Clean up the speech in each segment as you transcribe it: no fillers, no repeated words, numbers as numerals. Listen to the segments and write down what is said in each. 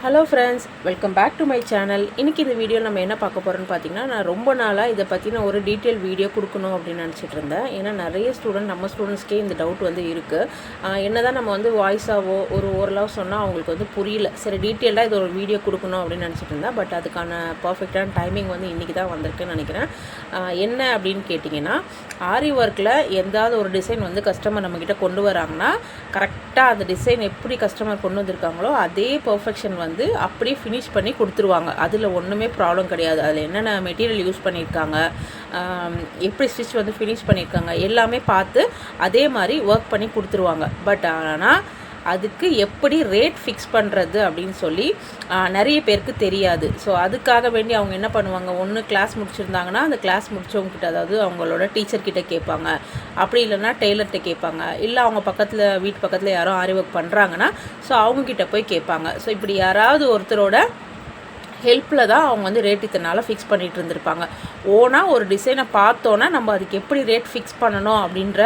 Hello friends, welcome back to my channel. இன்றைக்கி இந்த வீடியோவில் நம்ம என்ன பார்க்க போகிறோன்னு பார்த்தீங்கன்னா, நான் ரொம்ப நாளாக இதை பற்றின ஒரு டீட்டெயில் வீடியோ கொடுக்கணும் அப்படின்னு நினச்சிட்டு இருந்தேன். ஏன்னா நிறைய நம்ம ஸ்டூடெண்ட்ஸ்க்கே இந்த டவுட் வந்து இருக்குது. என்ன தான் நம்ம வந்து வாய்ஸாவோ ஓரளவு சொன்னால் அவங்களுக்கு வந்து புரியல. சரி, டீட்டெயிலாக இது ஒரு வீடியோ கொடுக்கணும் அப்படின்னு நினச்சிட்டு இருந்தேன். பட் அதுக்கான பர்ஃபெக்டான டைமிங் வந்து இன்றைக்கி தான் வந்திருக்குன்னு நினைக்கிறேன். என்ன அப்படின்னு கேட்டிங்கன்னா, ஆரி ஒர்க்கில் எந்தாவது ஒரு டிசைன் வந்து கஸ்டமர் நம்மக்கிட்ட கொண்டு வராங்கன்னா, கரெக்டாக அந்த டிசைன் எப்படி கஸ்டமர் கொண்டு வந்திருக்காங்களோ அதே பர்ஃபெக்ஷன் வந்து அப்படியே ஃபினிஷ் பண்ணி கொடுத்துருவாங்க. அதில் ஒன்றுமே ப்ராப்ளம் கிடையாது. அதில் என்னென்ன மெட்டீரியல் யூஸ் பண்ணியிருக்காங்க, எப்படி ஸ்டிச் வந்து ஃபினிஷ் பண்ணியிருக்காங்க எல்லாமே பார்த்து அதே மாதிரி ஒர்க் பண்ணி கொடுத்துருவாங்க. பட் ஆனால் அதுக்கு எப்படி ரேட் ஃபிக்ஸ் பண்ணுறது அப்படின்னு சொல்லி நிறைய பேருக்கு தெரியாது. ஸோ அதுக்காக வேண்டி அவங்க என்ன பண்ணுவாங்க, ஒன்று கிளாஸ் முடிச்சிருந்தாங்கன்னா அந்த கிளாஸ் முடித்தவங்ககிட்ட, அதாவது அவங்களோட டீச்சர்கிட்ட கேட்பாங்க. அப்படி இல்லைன்னா டெய்லர்கிட்ட கேட்பாங்க. இல்லை அவங்க வீட்டு பக்கத்தில் யாரோ ஆரி ஒர்க் பண்ணுறாங்கன்னா ஸோ அவங்கக்கிட்ட போய் கேட்பாங்க. ஸோ இப்படி யாராவது ஒருத்தரோட ஹெல்ப்பில் தான் அவங்க வந்து ரேட் இத்தனால ஃபிக்ஸ் பண்ணிகிட்டு இருந்திருப்பாங்க. ஓனாக ஒரு டிசைனை பார்த்தோன்னா நம்ம அதுக்கு எப்படி ரேட் ஃபிக்ஸ் பண்ணணும் அப்படின்ற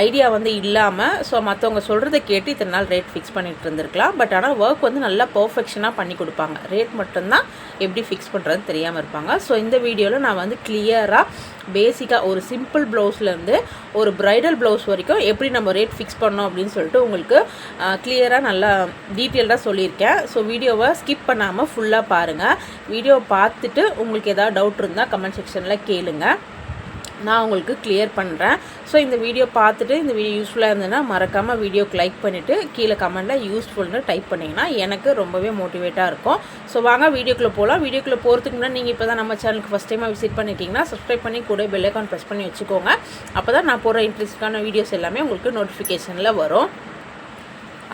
ஐடியா வந்து இல்லாமல் ஸோ மற்றவங்க சொல்கிறத கேட்டு இத்தனை நாள் ரேட் ஃபிக்ஸ் பண்ணிகிட்டு இருந்திருக்கலாம். பட் ஆனால் ஒர்க் வந்து நல்லா பர்ஃபெக்ஷனாக பண்ணி கொடுப்பாங்க. ரேட் மட்டும்தான் எப்படி ஃபிக்ஸ் பண்ணுறதுன்னு தெரியாமல் இருப்பாங்க. ஸோ இந்த வீடியோவில் நான் வந்து கிளியராக பேசிக்காக ஒரு சிம்பிள் ப்ளவுஸ்லேருந்து ஒரு ப்ரைடல் ப்ளவுஸ் வரைக்கும் எப்படி நம்ம ரேட் ஃபிக்ஸ் பண்ணோம் அப்படின்னு சொல்லிட்டு உங்களுக்கு கிளியராக நல்லா டீட்டெயில்டாக சொல்லியிருக்கேன். ஸோ வீடியோவை ஸ்கிப் பண்ணாமல் ஃபுல்லாக பாருங்கள். வீடியோ பார்த்துட்டு உங்களுக்கு ஏதாவது டவுட் இருந்தால் கமெண்ட் செக்ஷனில் கேளுங்க, நான் உங்களுக்கு கிளியர் பண்ணுறேன். ஸோ இந்த வீடியோ பார்த்துட்டு இந்த வீடியோ யூஸ்ஃபுல்லாக இருந்ததுன்னா மறக்காமல் வீடியோக்கு லைக் பண்ணிவிட்டு கீழே கமெண்ட்டில் யூஸ்ஃபுல்னு டைப் பண்ணிங்கன்னா எனக்கு ரொம்பவே மோட்டிவேட்டாக இருக்கும். ஸோ வாங்க வீடியோக்குள்ளே போகலாம். வீடியோக்குள்ளே போகிறதுக்கு முன்னாடி நீங்கள் இப்போ தான் நம்ம சேனலுக்கு ஃபஸ்ட் டைமாக விசிட் பண்ணிட்டீங்கன்னா சப்ஸ்கிரைப் பண்ணி கூட பெல் ஐகான் ப்ரெஸ் பண்ணி வச்சுக்கோங்க. அப்போ தான் நான் போகிற இன்ட்ரெஸ்டான வீடியோஸ் எல்லாமே உங்களுக்கு நோட்டிஃபிகேஷனில் வரும்.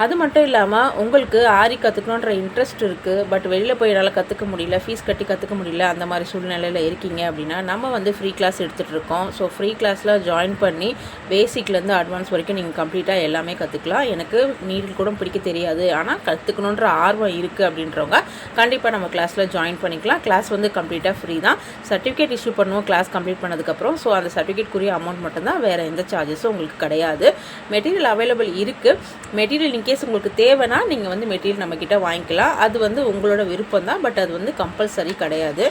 அது மட்டும் இல்லாமல் உங்களுக்கு ஆரி கற்றுக்கணுன்ற இன்ட்ரெஸ்ட் இருக்குது, பட் வெளியில் போய் என்னால் கற்றுக்க முடியல, ஃபீஸ் கட்டி கற்றுக்க முடியல, அந்த மாதிரி சூழ்நிலையில் இருக்கீங்க அப்படின்னா நம்ம வந்து ஃப்ரீ கிளாஸ் எடுத்துகிட்டு இருக்கோம். ஸோ ஃப்ரீ கிளாஸில் ஜாயின் பண்ணி பேசிக்லேருந்து அட்வான்ஸ் வரைக்கும் நீங்கள் கம்ப்ளீட்டாக எல்லாமே கற்றுக்கலாம். எனக்கு நீடில் கூட பிடிக்க தெரியாது, ஆனால் கற்றுக்கணுன்ற ஆர்வம் இருக்குது அப்படின்றவங்க கண்டிப்பாக நம்ம கிளாஸில் ஜாயின் பண்ணிக்கலாம். கிளாஸ் வந்து கம்ப்ளீட்டாக ஃப்ரீ தான். சர்டிஃபிகேட் இஷ்யூ பண்ணுவோம் கிளாஸ் கம்ப்ளீட் பண்ணதுக்கப்புறம். ஸோ அந்த சர்டிஃபிகேட்க்குரிய அமௌண்ட் மட்டும்தான், வேறு எந்த சார்ஜஸும் உங்களுக்கு கிடையாது. மெட்டீரியல் அவைலபிள் இருக்குது. மெட்டீரியல் இன்கேஸ் உங்களுக்கு தேவைன்னா நீங்கள் வந்து மெட்டீரியல் நம்மக்கிட்ட வாங்கிக்கலாம். அது வந்து உங்களோட விருப்பம் தான், பட் அது வந்து கம்பல்சரி கிடையாது.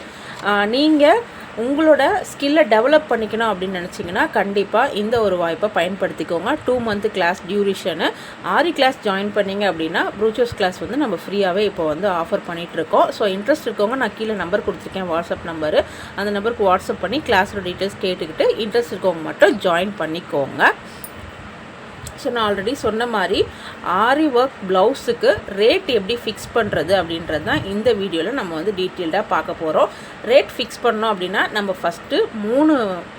நீங்கள் உங்களோட ஸ்கில்லை டெவலப் பண்ணிக்கணும் அப்படின்னு நினச்சிங்கன்னா கண்டிப்பாக இந்த ஒரு வாய்ப்பை பயன்படுத்திக்கோங்க. 2 மந்த் கிளாஸ் டியூரேஷனு. ஆரி கிளாஸ் ஜாயின் பண்ணிங்க அப்படின்னா ப்ரூச்சர்ஸ் கிளாஸ் வந்து நம்ம ஃப்ரீயாகவே இப்போ வந்து ஆஃபர் பண்ணிகிட்ருக்கோம். ஸோ இன்ட்ரெஸ்ட் இருக்கவங்க நான் கீழே நம்பர் கொடுத்துருக்கேன், வாட்ஸ்அப் நம்பரு. அந்த நம்பருக்கு வாட்ஸ்அப் பண்ணி கிளாஸோட டீட்டெயில்ஸ் கேட்டுக்கிட்டு இன்ட்ரெஸ்ட் இருக்கவங்க மட்டும் ஜாயின் பண்ணிக்கோங்க. ஸோ நான் ஆல்ரெடி சொன்ன மாதிரி ஆரி ஒர்க் ப்ளவுஸுக்கு ரேட் எப்படி ஃபிக்ஸ் பண்ணுறது அப்படின்றது தான் இந்த வீடியோவில் நம்ம வந்து டீட்டெயில்டாக பார்க்க போகிறோம். ரேட் ஃபிக்ஸ் பண்ணோம் அப்படின்னா நம்ம ஃபஸ்ட்டு 3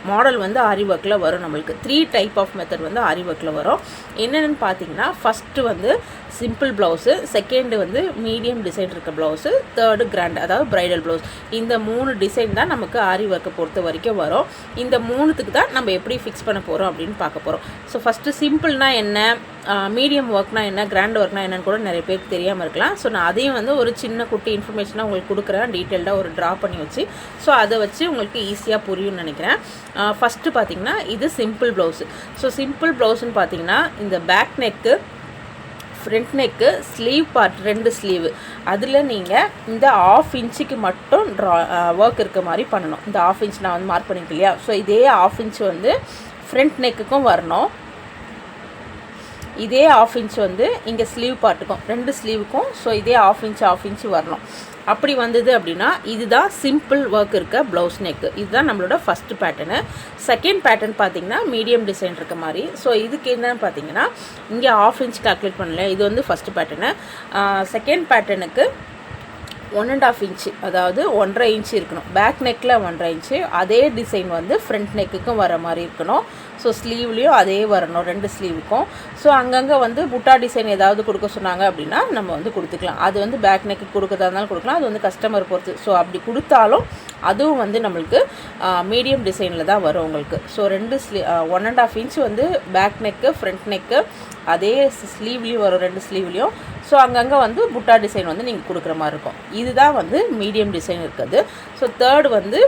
மாடல் வந்து ஆரி ஒர்க்கில் வரும். நம்மளுக்கு 3 டைப் ஆஃப் மெத்தட் வந்து ஆரி ஒர்க்கில் வரும். என்னென்னு பார்த்தீங்கன்னா, ஃபஸ்ட்டு வந்து சிம்பிள் ப்ளவுஸு, செகண்டு வந்து மீடியம் டிசைன் இருக்க ப்ளவுஸு, தேர்டு கிராண்ட், அதாவது ப்ரைடல் ப்ளவுஸ். இந்த 3 டிசைன் தான் நமக்கு ஆரி ஒர்க்கை பொறுத்த வரைக்கும் வரும். இந்த 3த்துக்கு தான் நம்ம எப்படி ஃபிக்ஸ் பண்ண போகிறோம் அப்படின்னு பார்க்க போகிறோம். ஸோ ஃபஸ்ட்டு சிம்பிள்னா என்ன, மீடியம் ஒர்க்னா என்ன, கிராண்ட் ஒர்க்னா என்னன்னு கூட நிறைய பேருக்கு தெரியாமல் இருக்கலாம். ஸோ நான் அதையும் வந்து ஒரு சின்ன குட்டி இன்ஃபர்மேஷனாக உங்களுக்கு கொடுக்குறேன், டீட்டெயில்டாக ஒரு ட்ரா பண்ணி வச்சு. ஸோ அதை வச்சு உங்களுக்கு ஈஸியாக புரியும்னு நினைக்கிறேன். ஃபஸ்ட்டு பார்த்திங்கன்னா இது சிம்பிள் ப்ளவுஸு. ஸோ சிம்பிள் ப்ளவுஸ்ன்னு பார்த்திங்கன்னா இந்த back neck, front neck, sleeve part 2 sleeve, அதில் நீங்கள் இந்த 1/2 இன்ச்சுக்கு மட்டும் ஒர்க் இருக்க மாதிரி பண்ணணும். இந்த 1/2 இன்ச் நான் வந்து மார்க் பண்ணியிருக்கேன் இல்லையா, ஸோ இதே 1/2 இன்ச் வந்து ஃப்ரண்ட் நெக்குக்கும் வரணும். இதே 1/2 இன்ச் வந்து இங்கே ஸ்லீவ் பார்ட்டுக்கும் 2 ஸ்லீவுக்கும் ஸோ இதே 1/2 இன்ச் வரணும். அப்படி வந்தது அப்படின்னா இதுதான் சிம்பிள் ஒர்க் இருக்க ப்ளவுஸ் நெக்கு. இதுதான் நம்மளோட ஃபஸ்ட்டு பேட்டர்னு. செகண்ட் பேட்டர்ன் பார்த்திங்கன்னா மீடியம் டிசைன் இருக்க மாதிரி. ஸோ இதுக்கு என்னன்னு பார்த்தீங்கன்னா, இங்கே 1/2 இன்ச் கால்குலேட் பண்ணல, இது வந்து ஃபஸ்ட்டு பேட்டர்னு. செகண்ட் பேட்டர்னுக்கு 1.5 இன்ச்சு, அதாவது 1.5 இன்ச்சு இருக்கணும். பேக் நெக்கில் 1.5 இன்ச்சு. அதே டிசைன் வந்து ஃப்ரண்ட் நெக்குக்கும் வர மாதிரி இருக்கணும். ஸோ ஸ்லீவ்லேயும் அதே வரணும், 2 ஸ்லீவுக்கும். ஸோ அங்கங்கே வந்து புட்டா டிசைன் ஏதாவது கொடுக்க சொன்னாங்க அப்படின்னா நம்ம வந்து கொடுத்துக்கலாம். அது வந்து பேக் நெக்கு கொடுக்கறதா இருந்தாலும் கொடுக்கலாம், அது வந்து கஸ்டமர் பொறுத்து. ஸோ அப்படி கொடுத்தாலும் அதுவும் வந்து நம்மளுக்கு மீடியம் டிசைனில் தான் வரும் உங்களுக்கு. ஸோ 1.5 இன்ச் வந்து பேக் நெக்கு, ஃப்ரண்ட் நெக்கு, அதே ஸ்லீவ்லேயும் வரும், 2 ஸ்லீவ்லேயும் ஸோ அங்கங்கே வந்து புட்டா டிசைன் வந்து நீங்கள் கொடுக்குற மாதிரி இருக்கும். இதுதான் வந்து மீடியம் டிசைன் இருக்குது. ஸோ தேர்ட் வந்து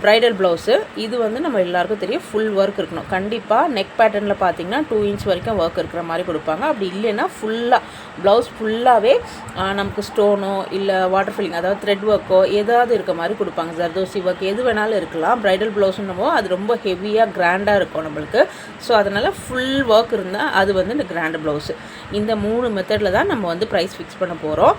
ப்ரைடல் ப்ளவுஸு. இது வந்து நம்ம எல்லாருக்கும் தெரியும் ஃபுல் ஒர்க் இருக்கணும். கண்டிப்பாக நெக் பேட்டர்னில் பார்த்தீங்கன்னா 2 இன்ச் வரைக்கும் ஒர்க் இருக்கிற மாதிரி கொடுப்பாங்க. அப்படி இல்லைன்னா ஃபுல்லாக ப்ளவுஸ் ஃபுல்லாகவே நமக்கு ஸ்டோனோ இல்லை வாட்டர் ஃபில்லிங் அதாவது த்ரெட் ஒர்க்கோ ஏதாவது இருக்க மாதிரி கொடுப்பாங்க. ஜர்தோசி ஒர்க் எது வேணாலும் இருக்கலாம். ப்ரைடல் ப்ளவுஸ்னமோ அது ரொம்ப ஹெவியாக கிராண்டாக இருக்கும் நம்மளுக்கு. ஸோ அதனால் ஃபுல் ஒர்க் இருந்தால் அது வந்து இந்த கிராண்ட் ப்ளவுஸு. இந்த 3 மெத்தடில் தான் நம்ம வந்து ப்ரைஸ் ஃபிக்ஸ் பண்ண போகிறோம்.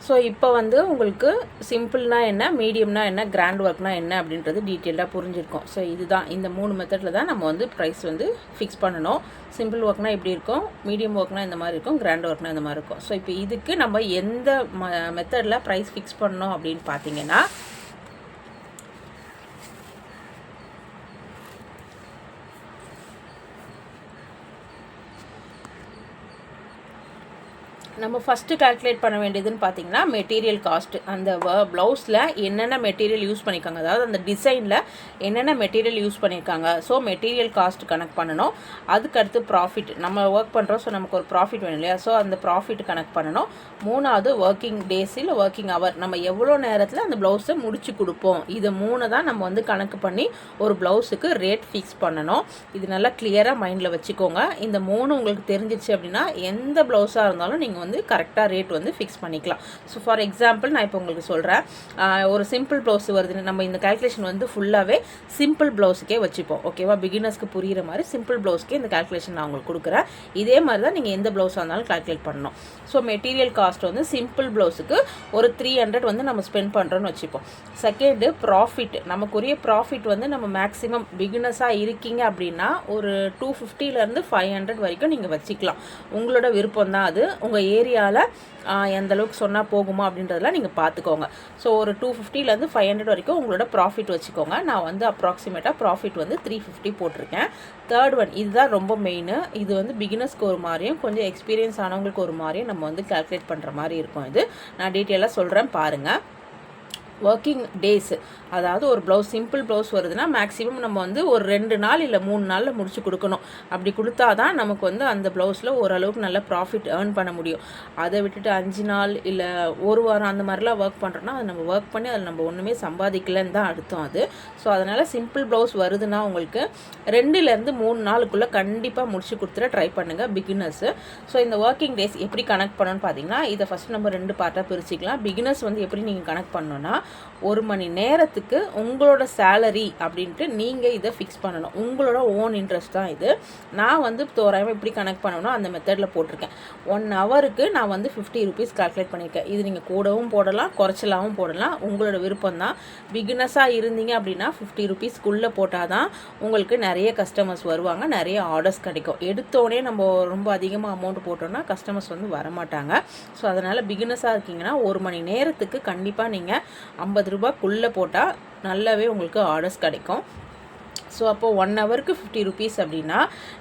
ஸோ இப்போ வந்து உங்களுக்கு சிம்பிள்னா என்ன, மீடியம்னா என்ன, கிராண்ட் ஒர்க்னா என்ன அப்படின்றது டீட்டெயிலாக புரிஞ்சிருக்கும். ஸோ இதுதான் இந்த 3 மெத்தடில் தான் நம்ம வந்து ப்ரைஸ் வந்து ஃபிக்ஸ் பண்ணணும். சிம்பிள் ஒர்க்னா இப்படி இருக்கும், மீடியம் ஒர்க்னா இந்த மாதிரி இருக்கும், கிராண்ட் ஒர்க்னா இந்த மாதிரி இருக்கும். ஸோ இப்போ இதுக்கு நம்ம எந்த மெத்தடில் ப்ரைஸ் ஃபிக்ஸ் பண்ணணும் அப்படின்னு பார்த்தீங்கன்னா, நம்ம ஃபஸ்ட்டு கால்குலேட் பண்ண வேண்டியதுன்னு பார்த்தீங்கன்னா மெட்டீரியல் காஸ்ட்டு. அந்த ப்ளவுஸில் என்னென்ன மெட்டீரியல் யூஸ் பண்ணியிருக்காங்க, அதாவது அந்த டிசைனில் என்னென்ன மெட்டீரியல் யூஸ் பண்ணியிருக்காங்க. ஸோ மெட்டீரியல் காஸ்ட் கணக்கு பண்ணணும். அதுக்கடுத்து ப்ராஃபிட், நம்ம ஒர்க் பண்ணுறோம், ஸோ நமக்கு ஒரு ப்ராஃபிட் வேணும் இல்லையா, ஸோ அந்த ப்ராஃபிட் கணக்கு பண்ணணும். 3வது ஒர்க்கிங் டேஸ் இல்லை ஒர்க்கிங் ஹவர், நம்ம எவ்வளோ நேரத்தில் அந்த ப்ளவுஸை முடிச்சு கொடுப்போம். இது 3 தான் நம்ம வந்து கணக்கு பண்ணி ஒரு ப்ளவுஸுக்கு ரேட் ஃபிக்ஸ் பண்ணணும். இது நல்லா கிளியராக மைண்டில் வச்சுக்கோங்க. இந்த 3 உங்களுக்கு தெரிஞ்சிருச்சு அப்படின்னா எந்த ப்ளவுஸாக இருந்தாலும் நீங்கள் வந்து கரெக்டாக ரேட் வந்து ஃபிக்ஸ் பண்ணிக்கலாம். ஸோ ஃபார் எக்ஸாம்பிள் நான் இப்போ உங்களுக்கு சொல்கிறேன், ஒரு சிம்பிள் ப்ளவுஸ் வருதுன்னு நம்ம இந்த கால்குலேஷன் வந்து ஃபுல்லாகவே சிம்பிள் ப்ளவுஸுக்கே வச்சுப்போம். ஓகேவா, பிகினர்ஸ்க்கு புரிகிற மாதிரி சிம்பிள் ப்ளவுஸ்க்கே இந்த கால்குலேஷன் நான் உங்களுக்கு கொடுக்குறேன். இதே மாதிரி தான் நீங்கள் எந்த ப்ளவுஸாக இருந்தாலும் கால்குலேட் பண்ணணும். ஸோ மெட்டீரியல் காஸ்ட் வந்து சிம்பிள் ப்ளவுஸுக்கு ஒரு 300 வந்து நம்ம ஸ்பெண்ட் பண்ணுறோன்னு வச்சுப்போம். செகண்டு ப்ராஃபிட், நமக்குரிய ப்ராஃபிட் வந்து நம்ம மேக்ஸிமம் பிகினர்ஸாக இருக்கீங்க அப்படின்னா ஒரு 250 500 வரைக்கும் நீங்கள் வச்சுக்கலாம். உங்களோட விருப்பம் தான் அது. உங்கள் ஏரியாவில் எந்த அளவுக்கு சொன்னால் போகுமா அப்படின்றதெல்லாம் நீங்கள் பார்த்துக்கோங்க. ஸோ ஒரு 250 500 வரைக்கும் உங்களோட ப்ராஃபிட் வச்சுக்கோங்க. நான் வந்து அப்ராக்சிமேட்டாக ப்ராஃபிட் வந்து 350 போட்டிருக்கேன். தேர்ட் ஒன், இதுதான் ரொம்ப மெயின். இது வந்து பிகினர்ஸ்க்கு ஒரு மாதிரியும் கொஞ்சம் எக்ஸ்பீரியன்ஸ் ஆனவங்களுக்கு ஒரு மாதிரியும் நம்ம வந்து கால்குலேட் பண்ணுற மாதிரி இருக்கும். இது நான் டீட்டெயிலாக சொல்கிறேன் பாருங்கள். ஒர்க்கிங் டேஸ், அதாவது ஒரு ப்ளவுஸ் சிம்பிள் ப்ளவுஸ் வருதுன்னா மேக்ஸிமம் நம்ம வந்து ஒரு 2 நாள் இல்லை 3 நாளில் முடிச்சு கொடுக்கணும். அப்படி கொடுத்தா தான் நமக்கு வந்து அந்த ப்ளவுஸில் ஓரளவுக்கு நல்ல ப்ராஃபிட் ஏர்ன் பண்ண முடியும். அதை விட்டுட்டு 5 நாள் இல்லை 1 வாரம் அந்த மாதிரிலாம் ஒர்க் பண்ணுறோன்னா அது நம்ம ஒர்க் பண்ணி அதில் நம்ம ஒன்றுமே சம்பாதிக்கலன்னு தான் அர்த்தம் அது. ஸோ அதனால் சிம்பிள் ப்ளவுஸ் வருதுன்னா உங்களுக்கு 2லேருந்து 3 நாளுக்குள்ளே கண்டிப்பாக முடிச்சு கொடுத்துட ட்ரை பண்ணுங்கள் பிகினர்ஸு. ஸோ இந்த ஒர்க்கிங் டேஸ் எப்படி கனெக்ட் பண்ணணும்னு பார்த்தீங்கன்னா, இதை ஃபஸ்ட் நம்ம 2 பார்ட்டாக பிரிச்சுக்கலாம். பிகினர்ஸ் வந்து எப்படி நீங்கள் கனெக்ட் பண்ணணும்னா, 1 மணி நேரத்துக்கு உங்களோட சேலரி அப்படின்ட்டு நீங்கள் இதை ஃபிக்ஸ் பண்ணணும். உங்களோட ஓன் இன்ட்ரெஸ்ட் தான் இது. நான் வந்து தோராயமாக எப்படி கனெக்ட் பண்ணணும் அந்த மெத்தடில் போட்டிருக்கேன். 1 ஹவருக்கு நான் வந்து 50 ருபீஸ் கால்குலேட் பண்ணியிருக்கேன். இது நீங்கள் கூடவும் போடலாம், குறைச்சலாகவும் போடலாம், உங்களோட விருப்பம் தான். பிகினர்ஸாக இருந்தீங்க அப்படின்னா 50 ருபீஸ்க்குள்ளே போட்டால் தான் உங்களுக்கு நிறைய கஸ்டமர்ஸ் வருவாங்க, நிறைய ஆர்டர்ஸ் கிடைக்கும். எடுத்தோடனே நம்ம ரொம்ப அதிகமாக அமௌண்ட் போட்டோம்னா கஸ்டமர்ஸ் வந்து வரமாட்டாங்க. ஸோ அதனால் பிகினர்ஸாக இருக்கீங்கன்னா 1 மணி நேரத்துக்கு கண்டிப்பாக நீங்கள் 50 ரூபாய்க்குள்ளே போட்டால் நல்லாவே உங்களுக்கு ஆர்டர்ஸ் கிடைக்கும். ஸோ அப்போது 1 ஹவருக்கு 50 ருபீஸ் அப்படின்னா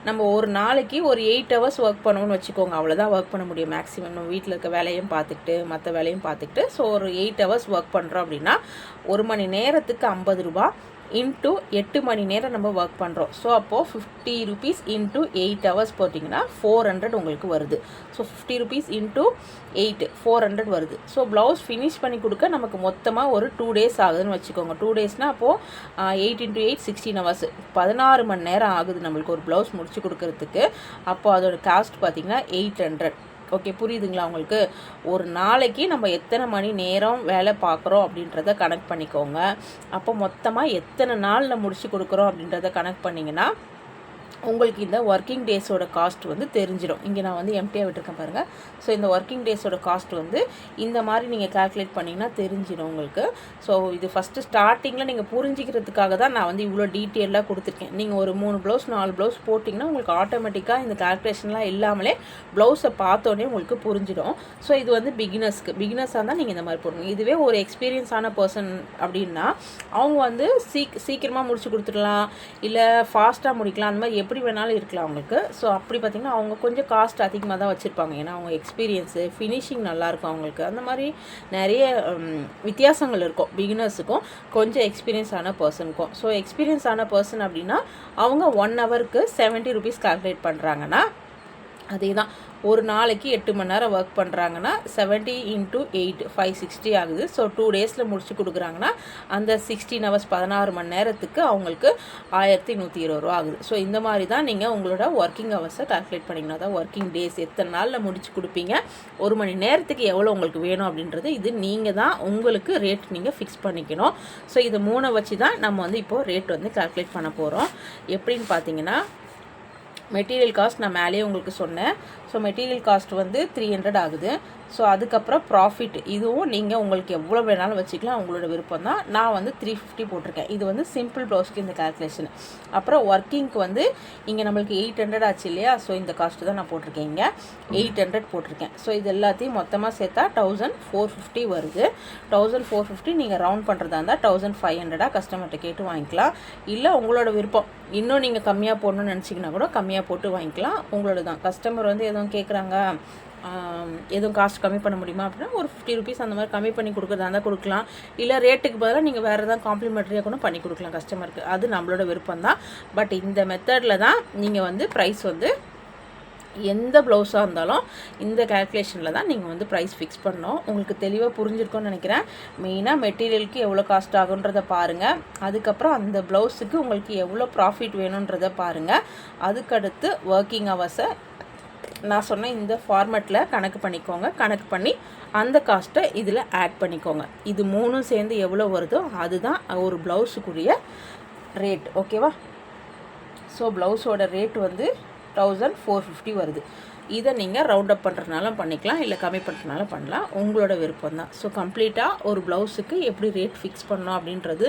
நம்ம ஒரு நாளைக்கு ஒரு 8 ஹவர்ஸ் ஒர்க் பண்ணணும்னு வச்சுக்கோங்க. அவ்வளோதான் ஒர்க் பண்ண முடியும் மேக்ஸிமம். நம்ம வீட்டில் இருக்க வேலையும் பார்த்துக்கிட்டு மற்ற வேலையும் பார்த்துக்கிட்டு ஸோ ஒரு 8 ஹவர்ஸ் ஒர்க் பண்ணுறோம் அப்படின்னா 1 மணி நேரத்துக்கு 50 ரூபா இன்ட்டு 8 மணி நேரம் நம்ம ஒர்க் பண்ணுறோம். ஸோ அப்போது 50 ருபீஸ் இன்ட்டு 8 ஹவர்ஸ் போட்டிங்கன்னா 400 உங்களுக்கு வருது. ஸோ 50 ருபீஸ் இன்ட்டு 8 400 வருது. ஸோ ப்ளவுஸ் ஃபினிஷ் பண்ணி கொடுக்க நமக்கு மொத்தமாக ஒரு 2 டேஸ் ஆகுதுன்னு வச்சுக்கோங்க. 2 டேஸ்னால் அப்போது 8 × 8 16 ஹவர்ஸ், 16 மணி நேரம் ஆகுது நம்மளுக்கு ஒரு ப்ளவுஸ் முடிச்சு கொடுக்கறதுக்கு. அப்போது அதோட காஸ்ட் பார்த்திங்கன்னா 800. ஓகே, புரியுதுங்களா உங்களுக்கு? ஒரு நாளைக்கு நம்ம எத்தனை மணி நேரம் வேலை பார்க்குறோம் அப்படின்றத கனெக்ட் பண்ணிக்கோங்க. அப்போ மொத்தமாக எத்தனை நாளில் முடிச்சு கொடுக்குறோம் அப்படின்றத கனெக்ட் பண்ணிங்கன்னா உங்களுக்கு இந்த ஒர்க்கிங் டேஸோட காஸ்ட் வந்து தெரிஞ்சிடும். இங்கே நான் வந்து எம்டியாக விட்டுருக்கேன் பாருங்கள். ஸோ இந்த ஒர்க்கிங் டேஸோட காஸ்ட் வந்து இந்த மாதிரி நீங்கள் கால்குலேட் பண்ணிங்கன்னா தெரிஞ்சிடும் உங்களுக்கு. ஸோ இது ஃபஸ்ட்டு ஸ்டார்டிங்கில் நீங்கள் புரிஞ்சிக்கிறதுக்காக தான் நான் வந்து இவ்வளோ டீட்டெயிலாக கொடுத்துருக்கேன். நீங்கள் ஒரு 3 ப்ளவுஸ் 4 ப்ளவுஸ் போட்டிங்கன்னா உங்களுக்கு ஆட்டோமேட்டிக்காக இந்த கால்குலேஷன்லாம் இல்லாமலே ப்ளவுஸை பார்த்தோன்னே உங்களுக்கு புரிஞ்சிடும். ஸோ இது வந்து பிகினர்ஸாக இருந்தால் நீங்கள் இந்த மாதிரி போடுங்க. இதுவே ஒரு எக்ஸ்பீரியன்ஸான பர்சன் அப்படின்னா அவங்க வந்து சீக்கிரமாக முடிச்சு கொடுத்துடலாம், இல்லை ஃபாஸ்ட்டாக முடிக்கலாம், அந்த மாதிரி எப்படி வேணாலும் இருக்கலாம் அவங்களுக்கு. ஸோ அப்படி பார்த்திங்கன்னா அவங்க கொஞ்சம் காஸ்ட் அதிகமாக தான் வச்சுருப்பாங்க. ஏன்னா அவங்க எக்ஸ்பீரியன்ஸு ஃபினிஷிங் நல்லாயிருக்கும் அவங்களுக்கு. அந்த மாதிரி நிறைய வித்தியாசங்கள் இருக்கும் பிகினர்ஸுக்கும் கொஞ்சம் எக்ஸ்பீரியன்ஸ் ஆன பர்சனுக்கும். ஸோ எக்ஸ்பீரியன்ஸ் ஆன பர்சன் அப்படின்னா அவங்க 1 ஹவருக்கு 70 ருபீஸ் கால்குலேட் பண்ணுறாங்கன்னா அதே தான் ஒரு நாளைக்கு 8 மணி நேரம் ஒர்க் பண்ணுறாங்கன்னா 70 × 8 560 ஆகுது. ஸோ 2 டேஸில் முடிச்சு கொடுக்குறாங்கன்னா அந்த 16 ஹவர்ஸ் 16 மணி நேரத்துக்கு அவங்களுக்கு 1120 ரூபா ஆகுது. ஸோ இந்த மாதிரி தான் நீங்கள் உங்களோட ஒர்க்கிங் ஹவர்ஸை கால்குலேட் பண்ணிங்கன்னா தான் ஒர்க்கிங் டேஸ் எத்தனை நாளில் முடிச்சு கொடுப்பீங்க, ஒரு மணி நேரத்துக்கு எவ்வளோ உங்களுக்கு வேணும் அப்படின்றது இது நீங்கள் தான் உங்களுக்கு ரேட் நீங்கள் ஃபிக்ஸ் பண்ணிக்கணும். ஸோ இது 3 வச்சு தான் நம்ம வந்து இப்போது ரேட் வந்து கால்குலேட் பண்ண போகிறோம். எப்படின்னு பார்த்தீங்கன்னா மெட்டீரியல் காஸ்ட் நான் மேலேயே உங்களுக்கு சொன்னேன். ஸோ மெட்டீரியல் காஸ்ட் வந்து 300 ஆகுது. ஸோ அதுக்கப்புறம் ப்ராஃபிட் இதுவும் நீங்கள் உங்களுக்கு எவ்வளோ வேணாலும் வச்சுக்கலாம், உங்களோட விருப்பம் தான். நான் வந்து 350 போட்டிருக்கேன். இது வந்து சிம்பிள் ப்ளவுஸ்க்கு இந்த கால்குலேஷன். அப்புறம் ஒர்க்கிங்க்கு வந்து இங்கே நம்மளுக்கு 800 ஆச்சு இல்லையா, ஸோ இந்த காஸ்ட்டு தான் நான் போட்டிருக்கேன். இங்கே 800 போட்டிருக்கேன். ஸோ இது எல்லாத்தையும் மொத்தமாக சேர்த்தா 1450 வருது. 1450 நீங்கள் ரவுண்ட் பண்ணுறதா இருந்தால் 1500 கஸ்டமர்கிட்ட கேட்டு வாங்கிக்கலாம். இல்லை உங்களோட விருப்பம் இன்னும் நீங்கள் கம்மியாக போடணும்னு நினச்சிங்கன்னா கூட கம்மியாக போட்டு வாங்கிக்கலாம், உங்களோட தான். கஸ்டமர் வந்து எதுவும் கேட்குறாங்க, எதுவும் காஸ்ட் கம்மி பண்ண முடியுமா அப்படின்னா ஒரு 50 ருபீஸ் அந்த மாதிரி கம்மி பண்ணி கொடுக்குறதா இருந்தால் கொடுக்கலாம். இல்லை ரேட்டுக்கு பதிலாக நீங்கள் வேறு எதாவது காம்ப்ளிமெண்ட்ரியாக கூட பண்ணி கொடுக்கலாம் கஸ்டமருக்கு, அது நம்மளோட விருப்பம் தான். பட் இந்த மெத்தடில் தான் நீங்கள் வந்து ப்ரைஸ் வந்து எந்த ப்ளவுஸாக இருந்தாலும் இந்த கால்குலேஷனில் தான் நீங்கள் வந்து ப்ரைஸ் ஃபிக்ஸ் பண்ணணும். உங்களுக்கு தெளிவாக புரிஞ்சிருக்கும்னு நினைக்கிறேன். மெயினாக மெட்டீரியலுக்கு எவ்வளோ காஸ்ட் ஆகுன்றதை பாருங்கள். அதுக்கப்புறம் அந்த ப்ளவுஸுக்கு உங்களுக்கு எவ்வளோ ப்ராஃபிட் வேணுன்றதை பாருங்கள். அதுக்கடுத்து ஒர்க்கிங் ஹவர்ஸை நான் சொன்ன இந்த ஃபார்மேட்டில் கணக்கு பண்ணிக்கோங்க. கணக்கு பண்ணி அந்த காஸ்ட்டை இதில் ஆட் பண்ணிக்கோங்க. இது 3 சேர்ந்து எவ்வளோ வருதோ அதுதான் ஒரு ப்ளவுஸுக்குரிய ரேட். ஓகேவா? ஸோ ப்ளவுஸோட ரேட் வந்து 1450 வருது. இதை நீங்கள் ரவுண்ட் அப் பண்ணுறதுனாலும் பண்ணிக்கலாம், இல்லை கம்மி பண்ணுறதுனாலும் பண்ணலாம், உங்களோட விருப்பம் தான். ஸோ கம்ப்ளீட்டாக ஒரு ப்ளவுஸுக்கு எப்படி ரேட் ஃபிக்ஸ் பண்ணணும் அப்படின்றது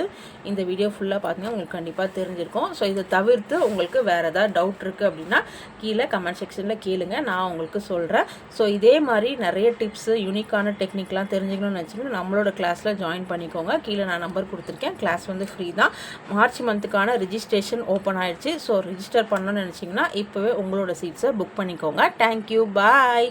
இந்த வீடியோ ஃபுல்லாக பார்த்தீங்கன்னா உங்களுக்கு கண்டிப்பாக தெரிஞ்சிருக்கும். ஸோ இதை தவிர்த்து உங்களுக்கு வேறு ஏதாவது டவுட் இருக்குது அப்படின்னா கீழே கமெண்ட் செக்ஷனில் கேளுங்க, நான் உங்களுக்கு சொல்கிறேன். ஸோ இதே மாதிரி நிறைய டிப்ஸு யூனிக்கான டெக்னிக்லாம் தெரிஞ்சுக்கணும்னு நினச்சிங்கன்னா நம்மளோட கிளாஸில் ஜாயின் பண்ணிக்கோங்க. கீழே நான் நம்பர் கொடுத்துருக்கேன். கிளாஸ் வந்து ஃப்ரீ தான். மார்ச் மந்த்துக்கான ரிஜிஸ்ட்ரேஷன் ஓப்பன் ஆகிடுச்சு. ஸோ ரிஜிஸ்டர் பண்ணணும்னு நினச்சிங்கன்னா இப்போவே உங்களோட சீட்ஸை புக் பண்ணிக்கோங்க. Thank you. Bye.